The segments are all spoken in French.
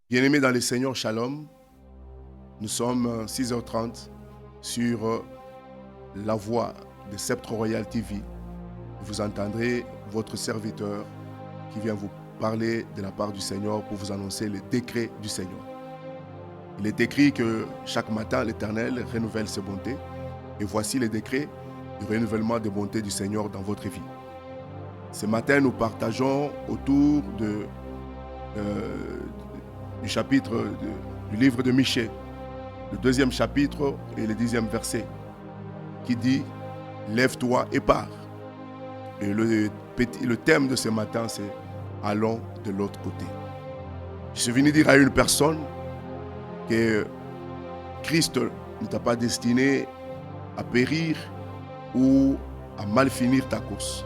Bien-aimés dans le Seigneur, Shalom. Nous sommes 6h30 sur la voie de Sceptre Royal TV. Vous entendrez votre serviteur qui vient vous parler de la part du Seigneur pour vous annoncer les décrets du Seigneur. Il est écrit que chaque matin, l'Éternel renouvelle ses bontés. Et voici les décrets du renouvellement des bontés du Seigneur dans votre vie. Ce matin, nous partageons autour du chapitre du livre de Michée, le 2e chapitre et le 10e verset, qui dit « Lève-toi et pars ». Et le thème de ce matin, c'est « Allons de l'autre côté ». Je suis venu dire à une personne que Christ ne t'a pas destiné à périr ou à mal finir ta course.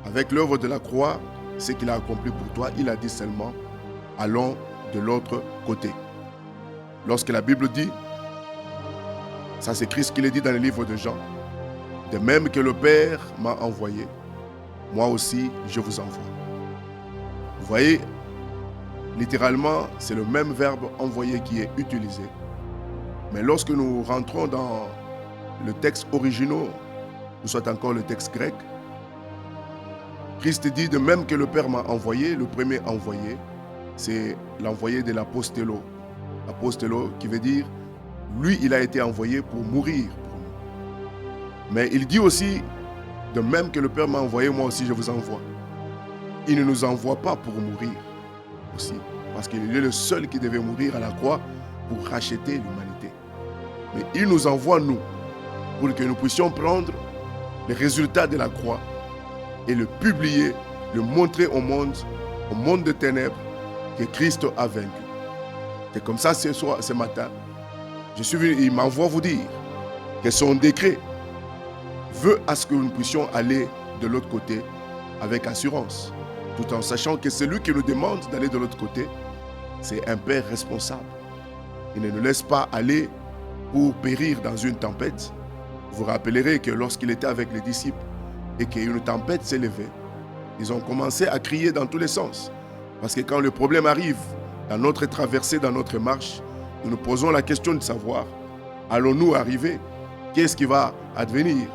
Avec l'œuvre de la croix, ce qu'il a accompli pour toi, il a dit seulement « Allons de l'autre côté ». Lorsque la Bible dit, ça c'est Christ qui le dit dans le livre de Jean, « De même que le Père m'a envoyé, moi aussi je vous envoie ». Vous voyez, littéralement, c'est le même verbe « envoyer » qui est utilisé. Mais lorsque nous rentrons dans le texte original, ou soit encore le texte grec, Christ dit « De même que le Père m'a envoyé », le premier envoyé, c'est l'envoyé de l'apostello. L'apostello qui veut dire, lui, il a été envoyé pour mourir pour nous. Mais il dit aussi, de même que le Père m'a envoyé, moi aussi je vous envoie. Il ne nous envoie pas pour mourir aussi, parce qu'il est le seul qui devait mourir à la croix pour racheter l'humanité. Mais il nous envoie, nous, pour que nous puissions prendre les résultats de la croix et le publier, le montrer au monde de ténèbres, que Christ a vaincu. C'est comme ça ce matin. Je suis venu, il m'envoie vous dire que son décret veut à ce que nous puissions aller de l'autre côté avec assurance, tout en sachant que celui qui nous demande d'aller de l'autre côté, c'est un Père responsable. Il ne nous laisse pas aller pour périr dans une tempête. Vous vous rappellerez que lorsqu'il était avec les disciples et qu'une tempête s'est levée, ils ont commencé à crier dans tous les sens. Parce que quand le problème arrive dans notre traversée, dans notre marche, nous nous posons la question de savoir, allons-nous arriver? Qu'est-ce qui va advenir?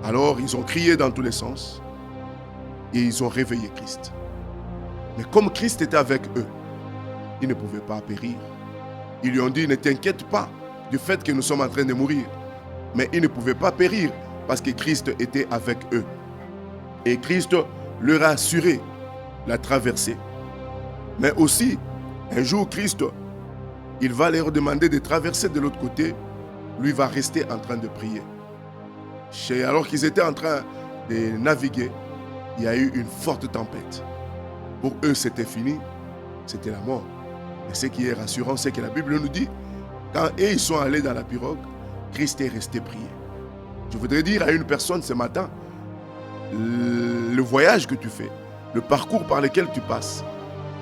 Alors ils ont crié dans tous les sens et ils ont réveillé Christ. Mais comme Christ était avec eux, ils ne pouvaient pas périr. Ils lui ont dit, ne t'inquiète pas du fait que nous sommes en train de mourir. Mais ils ne pouvaient pas périr parce que Christ était avec eux. Et Christ leur a assuré la traversée. Mais aussi, un jour, Christ, il va leur demander de traverser de l'autre côté. Lui va rester en train de prier. Alors qu'ils étaient en train de naviguer, il y a eu une forte tempête. Pour eux, c'était fini. C'était la mort. Et ce qui est rassurant, c'est que la Bible nous dit, quand eux, ils sont allés dans la pirogue, Christ est resté prier. Je voudrais dire à une personne ce matin, le voyage que tu fais, le parcours par lequel tu passes,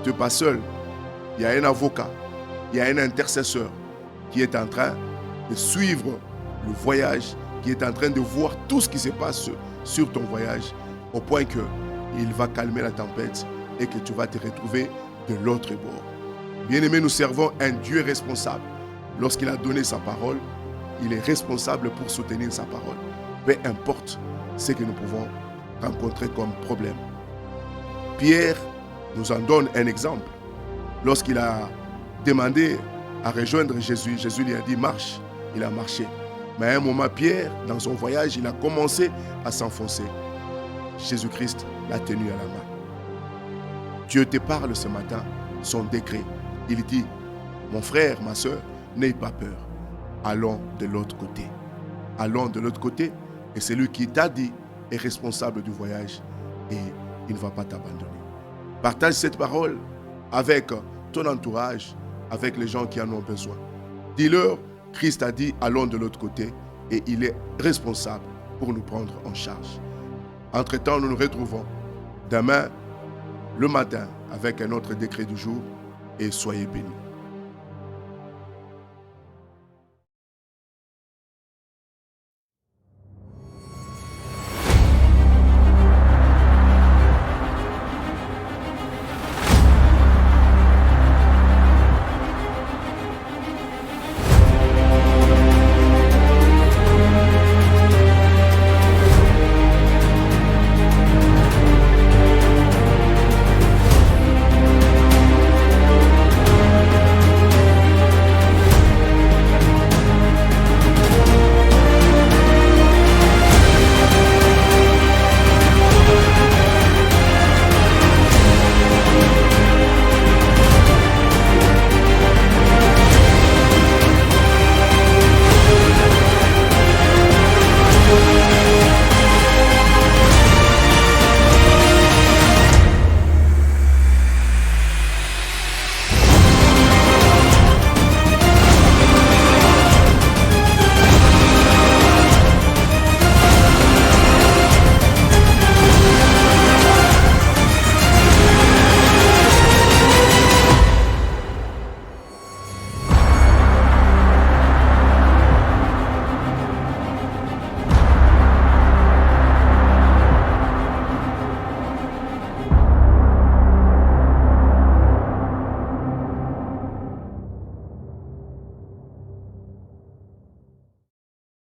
tu n'es pas seul. Il y a un avocat, il y a un intercesseur qui est en train de suivre le voyage, qui est en train de voir tout ce qui se passe sur ton voyage, au point qu'il va calmer la tempête et que tu vas te retrouver de l'autre bord. Bien-aimés, nous servons un Dieu responsable. Lorsqu'il a donné sa parole, il est responsable pour soutenir sa parole. Peu importe ce que nous pouvons rencontrer comme problème. Pierre nous en donne un exemple. Lorsqu'il a demandé à rejoindre Jésus, Jésus lui a dit « marche ». Il a marché. Mais à un moment, Pierre, dans son voyage, il a commencé à s'enfoncer. Jésus-Christ l'a tenu à la main. Dieu te parle ce matin, son décret. Il dit « Mon frère, ma soeur, n'aie pas peur. Allons de l'autre côté. » Allons de l'autre côté et celui qui t'a dit est responsable du voyage et il ne va pas t'abandonner. Partage cette parole avec ton entourage, avec les gens qui en ont besoin. Dis-leur, Christ a dit, allons de l'autre côté et il est responsable pour nous prendre en charge. Entre-temps, nous nous retrouvons demain, le matin, avec un autre décret du jour et soyez bénis.